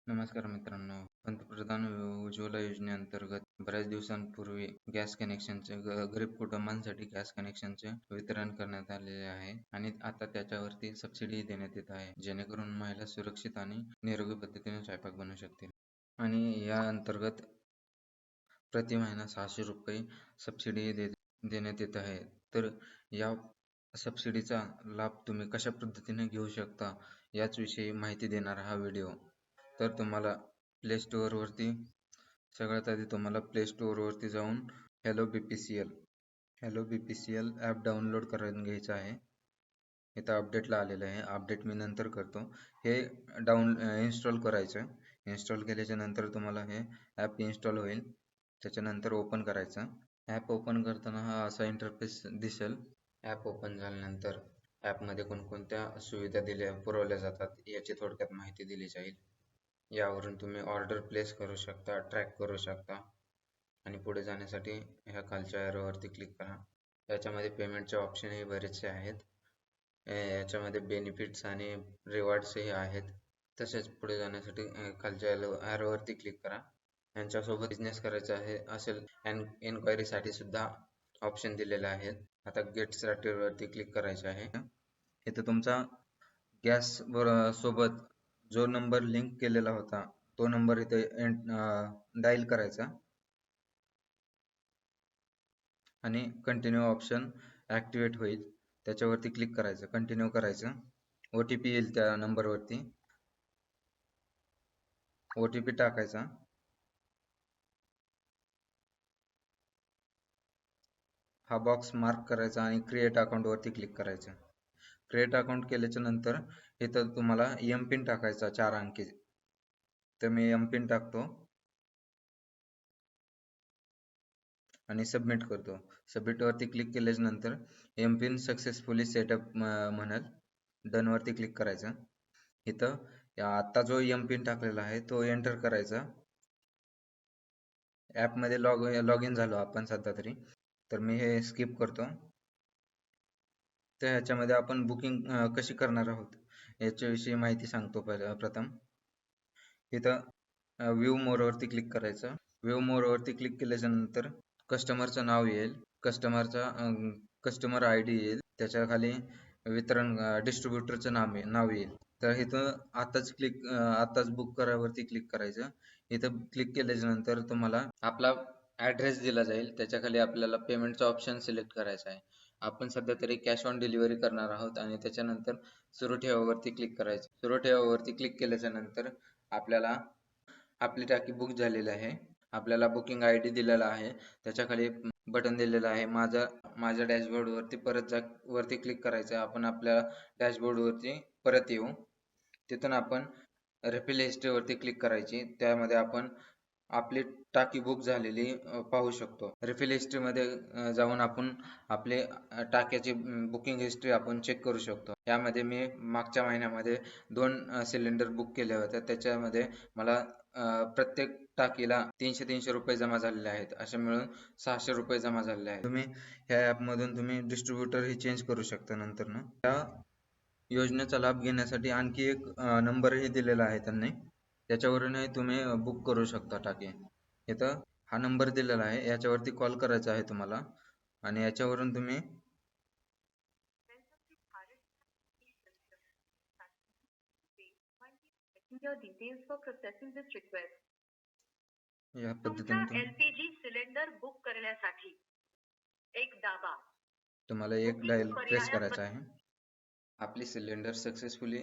नमस्कार मित्रांनो. पंतप्रधान उज्ज्वला योजनेअंतर्गत बऱ्याच दिवसांपूर्वी गॅस कनेक्शनचे गरीब कुटुंबांसाठी गॅस कनेक्शनचे वितरण करण्यात आलेले आहे आणि आता त्याच्यावरती सबसिडी देण्यात येत आहे, जेणेकरून महिला सुरक्षित आणि निरोगी पद्धतीने स्वयंपाक बनवू शकतील. आणि या अंतर्गत प्रति महिना 600 रुपये सबसिडी देण्यात येत आहे. तर या सबसिडीचा लाभ तुम्ही कशा पद्धतीने घेऊ शकता याच विषयी माहिती देणारा हा व्हिडिओ. तर तुम्हाला प्ले स्टोअरवरती सगळ्यात आधी तुम्हाला प्ले स्टोअरवरती जाऊन हॅलो बीपीसीएल ॲप डाउनलोड करून घ्यायचं आहे. इथं अपडेटला आलेलं आहे. अपडेट मी नंतर करतो. हे इन्स्टॉल करायचं. इन्स्टॉल केल्याच्या नंतर तुम्हाला हे ॲप इन्स्टॉल होईल. त्याच्यानंतर ओपन करायचं. ॲप ओपन करताना हा असा इंटरफेस दिसेल. ॲप ओपन झाल्यानंतर ॲपमध्ये कोणकोणत्या सुविधा पुरवल्या जातात याची थोडक्यात माहिती दिली जाईल. यावरून तुम्ही ऑर्डर प्लेस करू शकता, ट्रॅक करू शकता आणि पुढे जाण्यासाठी ह्या खालच्या एरोवरती क्लिक करा. याच्यामध्ये पेमेंटचे ऑप्शनही बरेचसे आहेत. याच्यामध्ये बेनिफिट्स आणि रिवॉर्ड्सही आहेत. तसेच पुढे जाण्यासाठी खालच्या एरोवरती क्लिक करा. यांच्यासोबत बिझनेस करायचा आहे असेल एन्क्वायरीसाठी सुद्धा ऑप्शन दिलेले आहेत. आता गेट स्टार्टेड वरती क्लिक करायचे आहे. इथं तुमचा गॅस सोबत जो नंबर लिंक केलेला होता तो नंबर इथे डायल करायचा आणि कंटिन्यू ऑप्शन ऍक्टिव्हेट होईल. त्याच्यावरती क्लिक करायचं, कंटिन्यू करायचं. OTP येईल त्या नंबरवरती. OTP टाकायचा. हा बॉक्स मार्क करायचा आणि क्रिएट अकाउंट वरती क्लिक करायचं. क्रिएट अकाउंट केल्याच्या नंतर इथं तुम्हाला एमपिन टाकायचा 4 अंकी. तर मी एमपिन टाकतो आणि सबमिट करतो. सबमिट वरती क्लिक केल्याच्या नंतर एमपिन सक्सेसफुली सेटअप म्हणेल. डन वरती क्लिक करायचं. इथं आता जो एमपिन टाकलेला आहे तो एंटर करायचा. ऍप मध्ये लॉग इन झालो आपण सध्या तरी, तर मी हे स्किप करतो. तर ह्याच्यामध्ये आपण बुकिंग कशी करणार आहोत याच्याविषयी माहिती सांगतो. प्रथम इथं व्ह्यू मोर वरती क्लिक करायचं. व्ह्यू मोर वरती क्लिक केल्याच्या नंतर कस्टमरचं नाव येईल, कस्टमर ID येईल, त्याच्या खाली वितरण डिस्ट्रीब्युटरचं नाव येईल. तर इथं आताच बुक करावरती क्लिक करायचं. इथं क्लिक केल्याच्या नंतर तुम्हाला आपला ऍड्रेस दिला जाईल. त्याच्या खाली आपल्याला पेमेंटचा ऑप्शन सिलेक्ट करायचा आहे. आपण सध्या तरी कॅश ऑन डिलिव्हरी करणार आहोत आणि त्याच्यानंतर सुरू ठेवावरती क्लिक करायचं. सुरू ठेवावरती क्लिक केल्याच्या नंतर आपल्याला आपली टाकी बुक झालेली आहे. आपल्याला बुकिंग ID दिलेला आहे. त्याच्या खाली बटन दिलेलं आहे माझ्या डॅशबोर्ड वरती वरती क्लिक करायचं. आपण आपल्या डॅशबोर्ड वरती परत येऊ. तिथून आपण रिफिल हिस्ट्री वरती क्लिक करायची. त्यामध्ये आपण आपली टाकी बुक झालेली पाहू शकतो. रिफिल हिस्ट्री मध्ये जाऊन आपण आपले टाक्याची बुकिंग हिस्ट्री आपण चेक करू शकतो. यामध्ये मी मागच्या महिन्यामध्ये 2 सिलेंडर बुक केले होते. त्याच्यामध्ये मला प्रत्येक टाकीला 300 रुपये जमा झालेले आहेत. असे मिळून 600 रुपये जमा झालेले आहेत. तुम्ही ह्या ऍप मधून तुम्ही डिस्ट्रीब्युटर ही चेंज करू शकता नंतर ना. त्या योजनेचा लाभ घेण्यासाठी आणखी एक नंबरही दिलेला आहे त्यांनी, त्याच्यावरूनही तुम्ही बुक करू शकता टाकी. इथं हा नंबर दिलेला आहे, याच्यावरती कॉल करायचा आहे तुम्हाला आणि याच्यावरून तुम्ही या पद्धतीने LPG सिलेंडर बुक करण्यासाठी एक दाबा. तुम्हाला एक डायल प्रेस करायचा आहे. आपली सिलेंडर सक्सेसफुली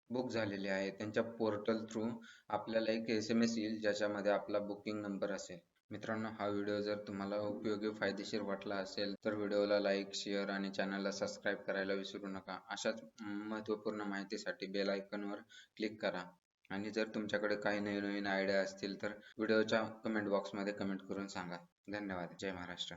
बुक झालेली आहे. त्यांच्या पोर्टल थ्रू आपल्याला एक SMS येईल ज्याच्यामध्ये आपला बुकिंग नंबर असेल. मित्रांनो, हा व्हिडिओ जर तुम्हाला उपयोगी फायदेशीर वाटला असेल तर व्हिडिओला लाईक, शेअर आणि चॅनलला सबस्क्राईब करायला विसरू नका. अशाच महत्त्वपूर्ण माहितीसाठी बेल आयकॉनवर क्लिक करा आणि जर तुमच्याकडे काही नवीन आयडिया असतील तर व्हिडिओच्या कमेंट बॉक्समध्ये कमेंट करून सांगा. धन्यवाद. जय महाराष्ट्र.